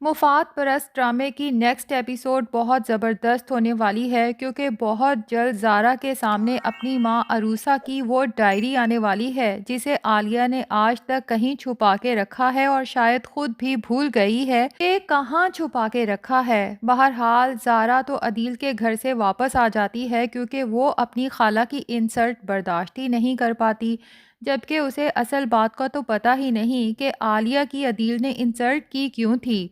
مفاد پرست ڈرامے کی نیکسٹ ایپیسوڈ بہت زبردست ہونے والی ہے کیونکہ بہت جلد زارا کے سامنے اپنی ماں عروسہ کی وہ ڈائری آنے والی ہے جسے عالیہ نے آج تک کہیں چھپا کے رکھا ہے اور شاید خود بھی بھول گئی ہے کہ کہاں چھپا کے رکھا ہے۔ بہرحال زارا تو عدیل کے گھر سے واپس آ جاتی ہے کیونکہ وہ اپنی خالہ کی انسلٹ برداشت ہی نہیں کر پاتی، جبکہ اسے اصل بات کا تو پتہ ہی نہیں کہ عالیہ کی عدیل نے انسلٹ کی کیوں تھی۔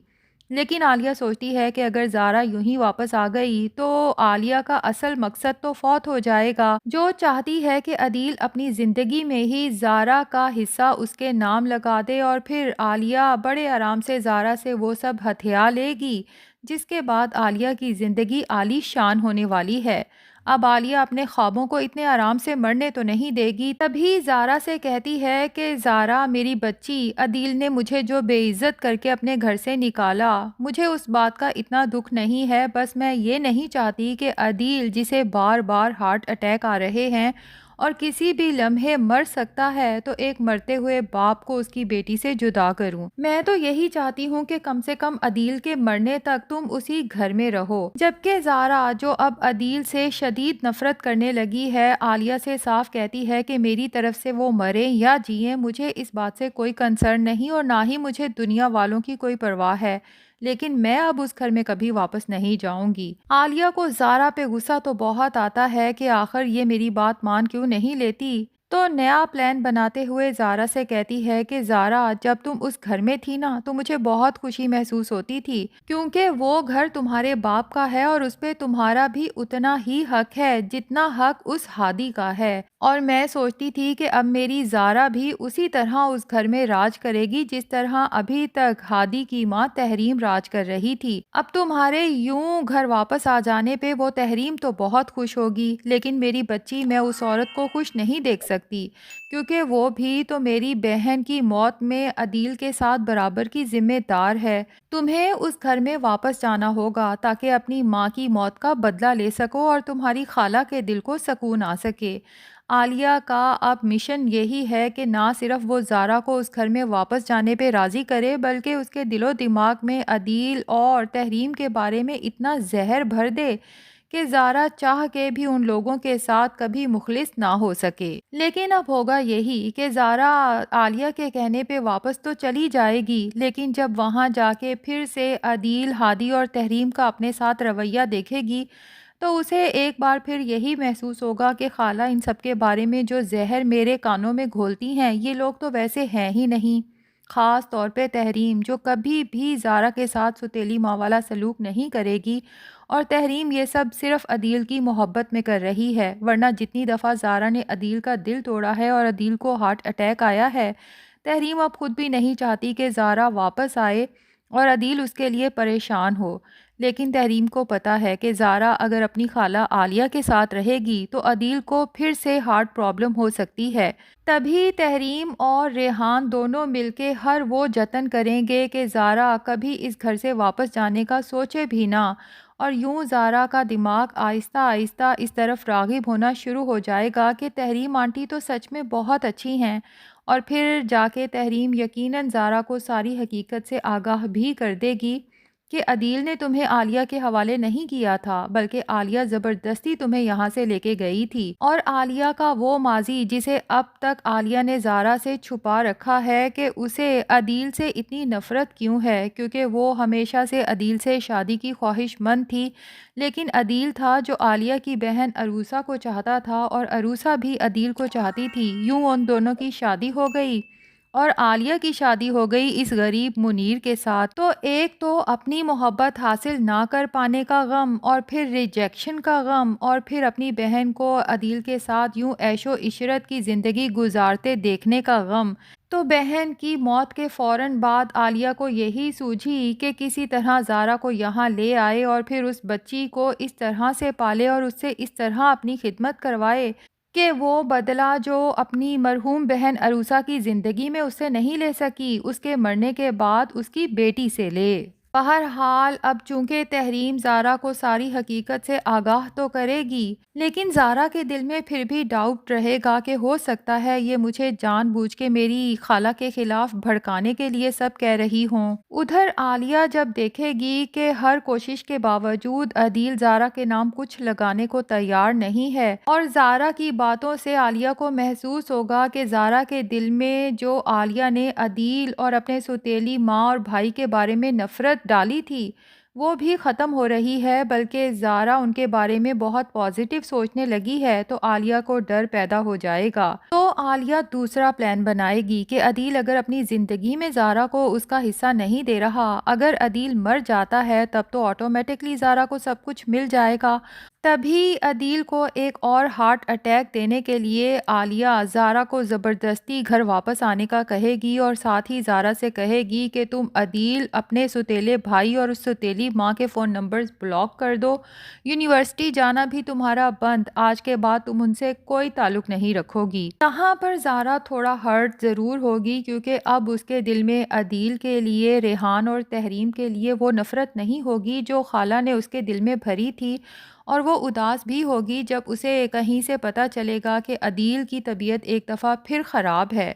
لیکن عالیہ سوچتی ہے کہ اگر زارا یوں ہی واپس آ گئی تو عالیہ کا اصل مقصد تو فوت ہو جائے گا، جو چاہتی ہے کہ عدیل اپنی زندگی میں ہی زارا کا حصہ اس کے نام لگا دے اور پھر عالیہ بڑے آرام سے زارا سے وہ سب ہتھیا لے گی، جس کے بعد عالیہ کی زندگی عالی شان ہونے والی ہے۔ اب عالیہ اپنے خوابوں کو اتنے آرام سے مرنے تو نہیں دے گی، تبھی زارا سے کہتی ہے کہ زارا میری بچی، عدیل نے مجھے جو بے عزت کر کے اپنے گھر سے نکالا، مجھے اس بات کا اتنا دکھ نہیں ہے، بس میں یہ نہیں چاہتی کہ عدیل جسے بار بار ہارٹ اٹیک آ رہے ہیں اور کسی بھی لمحے مر سکتا ہے، تو ایک مرتے ہوئے باپ کو اس کی بیٹی سے جدا کروں۔ میں تو یہی چاہتی ہوں کہ کم سے کم عدیل کے مرنے تک تم اسی گھر میں رہو۔ جبکہ زارا جو اب عدیل سے شدید نفرت کرنے لگی ہے، عالیہ سے صاف کہتی ہے کہ میری طرف سے وہ مرے یا جئیں، مجھے اس بات سے کوئی کنسرن نہیں اور نہ ہی مجھے دنیا والوں کی کوئی پرواہ ہے، لیکن میں اب اس گھر میں کبھی واپس نہیں جاؤں گی۔ عالیہ کو زارا پہ غصہ تو بہت آتا ہے کہ آخر یہ میری بات مان کیوں نہیں لیتی، تو نیا پلان بناتے ہوئے زارا سے کہتی ہے کہ زارا، جب تم اس گھر میں تھی نا تو مجھے بہت خوشی محسوس ہوتی تھی کیونکہ وہ گھر تمہارے باپ کا ہے اور اس پہ تمہارا بھی اتنا ہی حق ہے جتنا حق اس ہادی کا ہے، اور میں سوچتی تھی کہ اب میری زارا بھی اسی طرح اس گھر میں راج کرے گی جس طرح ابھی تک ہادی کی ماں تحریم راج کر رہی تھی۔ اب تمہارے یوں گھر واپس آ جانے پہ وہ تحریم تو بہت خوش ہوگی، لیکن میری بچی، میں اس عورت کو خوش نہیں دیکھ سکتی کیونکہ وہ بھی تو میری بہن کی موت میں عدیل کے ساتھ برابر کی ذمہ دار ہے۔ تمہیں اس گھر میں واپس جانا ہوگا تاکہ اپنی ماں کی موت کا بدلہ لے سکو اور تمہاری خالہ کے دل کو سکون آ سکے۔ عالیہ کا اب مشن یہی ہے کہ نہ صرف وہ زارا کو اس گھر میں واپس جانے پہ راضی کرے بلکہ اس کے دل و دماغ میں عدیل اور تحریم کے بارے میں اتنا زہر بھر دے کہ زارا چاہ کے بھی ان لوگوں کے ساتھ کبھی مخلص نہ ہو سکے۔ لیکن اب ہوگا یہی کہ زارا عالیہ کے کہنے پہ واپس تو چلی جائے گی، لیکن جب وہاں جا کے پھر سے عدیل، ہادی اور تحریم کا اپنے ساتھ رویہ دیکھے گی تو اسے ایک بار پھر یہی محسوس ہوگا کہ خالہ ان سب کے بارے میں جو زہر میرے کانوں میں گھولتی ہیں، یہ لوگ تو ویسے ہیں ہی نہیں، خاص طور پہ تحریم جو کبھی بھی زارا کے ساتھ ستیلی ماں والا سلوک نہیں کرے گی، اور تحریم یہ سب صرف عدیل کی محبت میں کر رہی ہے، ورنہ جتنی دفعہ زارا نے عدیل کا دل توڑا ہے اور عدیل کو ہارٹ اٹیک آیا ہے، تحریم اب خود بھی نہیں چاہتی کہ زارا واپس آئے اور عدیل اس کے لیے پریشان ہو۔ لیکن تحریم کو پتا ہے کہ زارا اگر اپنی خالہ عالیہ کے ساتھ رہے گی تو عدیل کو پھر سے ہارٹ پرابلم ہو سکتی ہے، تبھی تحریم اور ریحان دونوں مل کے ہر وہ جتن کریں گے کہ زارا کبھی اس گھر سے واپس جانے کا سوچے بھی نہ، اور یوں زارا کا دماغ آہستہ آہستہ اس طرف راغب ہونا شروع ہو جائے گا کہ تحریم آنٹی تو سچ میں بہت اچھی ہیں، اور پھر جا کے تحریم یقیناً زارا کو ساری حقیقت سے آگاہ بھی کر دے گی کہ عدیل نے تمہیں عالیہ کے حوالے نہیں کیا تھا بلکہ عالیہ زبردستی تمہیں یہاں سے لے کے گئی تھی، اور عالیہ کا وہ ماضی جسے اب تک عالیہ نے زارا سے چھپا رکھا ہے کہ اسے عدیل سے اتنی نفرت کیوں ہے، کیونکہ وہ ہمیشہ سے عدیل سے شادی کی خواہش مند تھی، لیکن عدیل تھا جو عالیہ کی بہن عروسہ کو چاہتا تھا اور عروسہ بھی عدیل کو چاہتی تھی، یوں ان دونوں کی شادی ہو گئی اور عالیہ کی شادی ہو گئی اس غریب منیر کے ساتھ۔ تو ایک تو اپنی محبت حاصل نہ کر پانے کا غم، اور پھر ریجیکشن کا غم، اور پھر اپنی بہن کو عدیل کے ساتھ یوں عیش و عشرت کی زندگی گزارتے دیکھنے کا غم۔ تو بہن کی موت کے فوراً بعد عالیہ کو یہی سوجھی کہ کسی طرح زارا کو یہاں لے آئے اور پھر اس بچی کو اس طرح سے پالے اور اس سے اس طرح اپنی خدمت کروائے کہ وہ بدلہ جو اپنی مرحوم بہن عروسہ کی زندگی میں اس سے نہیں لے سکی، اس کے مرنے کے بعد اس کی بیٹی سے لے۔ بہرحال اب چونکہ تحریم زارا کو ساری حقیقت سے آگاہ تو کرے گی، لیکن زارا کے دل میں پھر بھی ڈاؤٹ رہے گا کہ ہو سکتا ہے یہ مجھے جان بوجھ کے میری خالہ کے خلاف بھڑکانے کے لیے سب کہہ رہی ہوں۔ ادھر عالیہ جب دیکھے گی کہ ہر کوشش کے باوجود عدیل زارا کے نام کچھ لگانے کو تیار نہیں ہے، اور زارا کی باتوں سے عالیہ کو محسوس ہوگا کہ زارا کے دل میں جو عالیہ نے عدیل اور اپنے سوتیلی ماں اور بھائی کے بارے میں نفرت ڈالی تھی وہ بھی ختم ہو رہی ہے، بلکہ زارا ان کے بارے میں بہت پازیٹیو سوچنے لگی ہے، تو عالیہ کو ڈر پیدا ہو جائے گا۔ تو عالیہ دوسرا پلان بنائے گی کہ عدیل اگر اپنی زندگی میں زارا کو اس کا حصہ نہیں دے رہا، اگر عدیل مر جاتا ہے تب تو آٹومیٹکلی زارا کو سب کچھ مل جائے گا۔ تبھی عدیل کو ایک اور ہارٹ اٹیک دینے کے لیے عالیہ زارا کو زبردستی گھر واپس آنے کا کہے گی، اور ساتھ ہی زارا سے کہے گی کہ تم عدیل، اپنے سوتیلے بھائی اور سوتیلی ماں کے فون نمبرز بلاک کر دو، یونیورسٹی جانا بھی تمہارا بند، آج کے بعد تم ان سے کوئی تعلق نہیں رکھو گی۔ یہاں پر زارا تھوڑا ہرٹ ضرور ہوگی، کیونکہ اب اس کے دل میں عدیل کے لیے، ریحان اور تحریم کے لیے وہ نفرت نہیں ہوگی جو خالہ نے اس کے دل میں بھری تھی، اور وہ اداس بھی ہوگی جب اسے کہیں سے پتہ چلے گا کہ عدیل کی طبیعت ایک دفعہ پھر خراب ہے،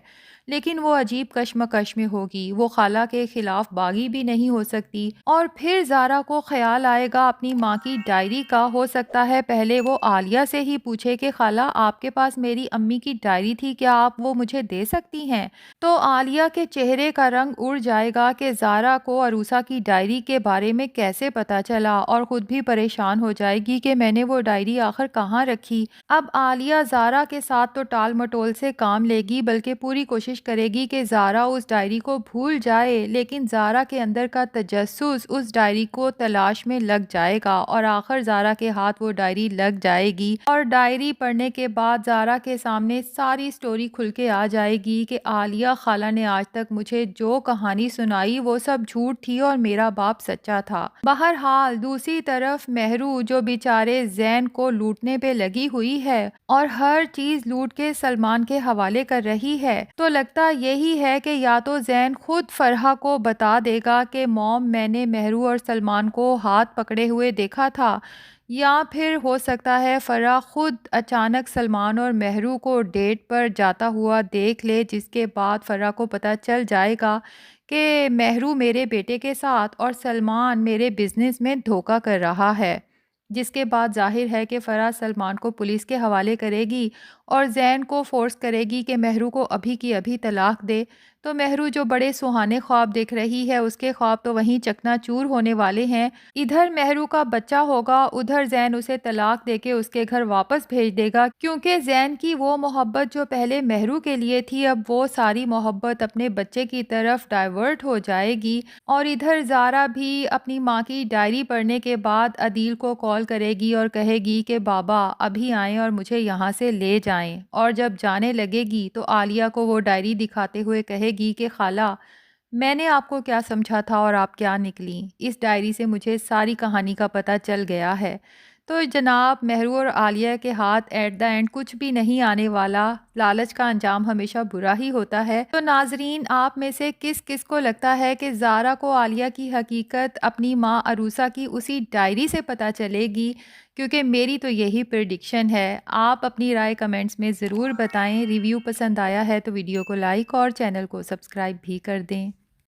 لیکن وہ عجیب کشمکش میں ہوگی، وہ خالہ کے خلاف باغی بھی نہیں ہو سکتی۔ اور پھر زارا کو خیال آئے گا اپنی ماں کی ڈائری کا، ہو سکتا ہے پہلے وہ عالیہ سے ہی پوچھے کہ خالہ آپ کے پاس میری امی کی ڈائری تھی، کیا آپ وہ مجھے دے سکتی ہیں؟ تو عالیہ کے چہرے کا رنگ اڑ جائے گا کہ زارا کو عروسہ کی ڈائری کے بارے میں کیسے پتہ چلا، اور خود بھی پریشان ہو جائے گی کہ میں نے وہ ڈائری آخر کہاں رکھی۔ اب عالیہ زارا کے ساتھ تو ٹال مٹول سے کام لے گی، بلکہ پوری کوشش کرے گی کہ زارا اس ڈائری کو بھول جائے، لیکن زارا کے اندر کا تجسس اس ڈائری کو تلاش میں لگ جائے گا، اور آخر زارا کے ہاتھ وہ ڈائری لگ جائے گی، اور ڈائری پڑھنے کے بعد زارا کے سامنے ساری سٹوری کھل کے آ جائے گی کہ عالیہ خالہ نے آج تک مجھے جو کہانی سنائی وہ سب جھوٹ تھی اور میرا باپ سچا تھا۔ بہرحال دوسری طرف مہرو جو بیچارے زین کو لوٹنے پہ لگی ہوئی ہے اور ہر چیز لوٹ کے سلمان کے حوالے کر رہی ہے، تو لگتا یہی ہے کہ یا تو زین خود فرحہ کو بتا دے گا کہ موم میں نے مہرو اور سلمان کو ہاتھ پکڑے ہوئے دیکھا تھا، یا پھر ہو سکتا ہے فرح خود اچانک سلمان اور مہرو کو ڈیٹ پر جاتا ہوا دیکھ لے، جس کے بعد فرح کو پتہ چل جائے گا کہ مہرو میرے بیٹے کے ساتھ اور سلمان میرے بزنس میں دھوکہ کر رہا ہے، جس کے بعد ظاہر ہے کہ فرح سلمان کو پولیس کے حوالے کرے گی اور زین کو فورس کرے گی کہ مہرو کو ابھی کی ابھی طلاق دے۔ تو مہرو جو بڑے سہانے خواب دیکھ رہی ہے، اس کے خواب تو وہیں چکنا چور ہونے والے ہیں۔ ادھر مہرو کا بچہ ہوگا، ادھر زین اسے طلاق دے کے اس کے گھر واپس بھیج دے گا، کیونکہ زین کی وہ محبت جو پہلے مہرو کے لیے تھی، اب وہ ساری محبت اپنے بچے کی طرف ڈائیورٹ ہو جائے گی۔ اور ادھر زارا بھی اپنی ماں کی ڈائری پڑھنے کے بعد عدیل کو کال کرے گی اور کہے گی کہ بابا ابھی آئیں اور مجھے یہاں سے لے جائیں، اور جب جانے لگے گی تو عالیہ کو وہ ڈائری دکھاتے ہوئے کہے گی کہ خالہ میں نے آپ کو کیا سمجھا تھا اور آپ کیا نکلیں، اس ڈائری سے مجھے ساری کہانی کا پتہ چل گیا ہے۔ تو جناب مہرو اور عالیہ کے ہاتھ ایٹ دا اینڈ کچھ بھی نہیں آنے والا، لالچ کا انجام ہمیشہ برا ہی ہوتا ہے۔ تو ناظرین آپ میں سے کس کس کو لگتا ہے کہ زارا کو عالیہ کی حقیقت اپنی ماں عروسہ کی اسی ڈائری سے پتہ چلے گی؟ کیونکہ میری تو یہی پریڈکشن ہے۔ آپ اپنی رائے کمنٹس میں ضرور بتائیں۔ ریویو پسند آیا ہے تو ویڈیو کو لائک اور چینل کو سبسکرائب بھی کر دیں۔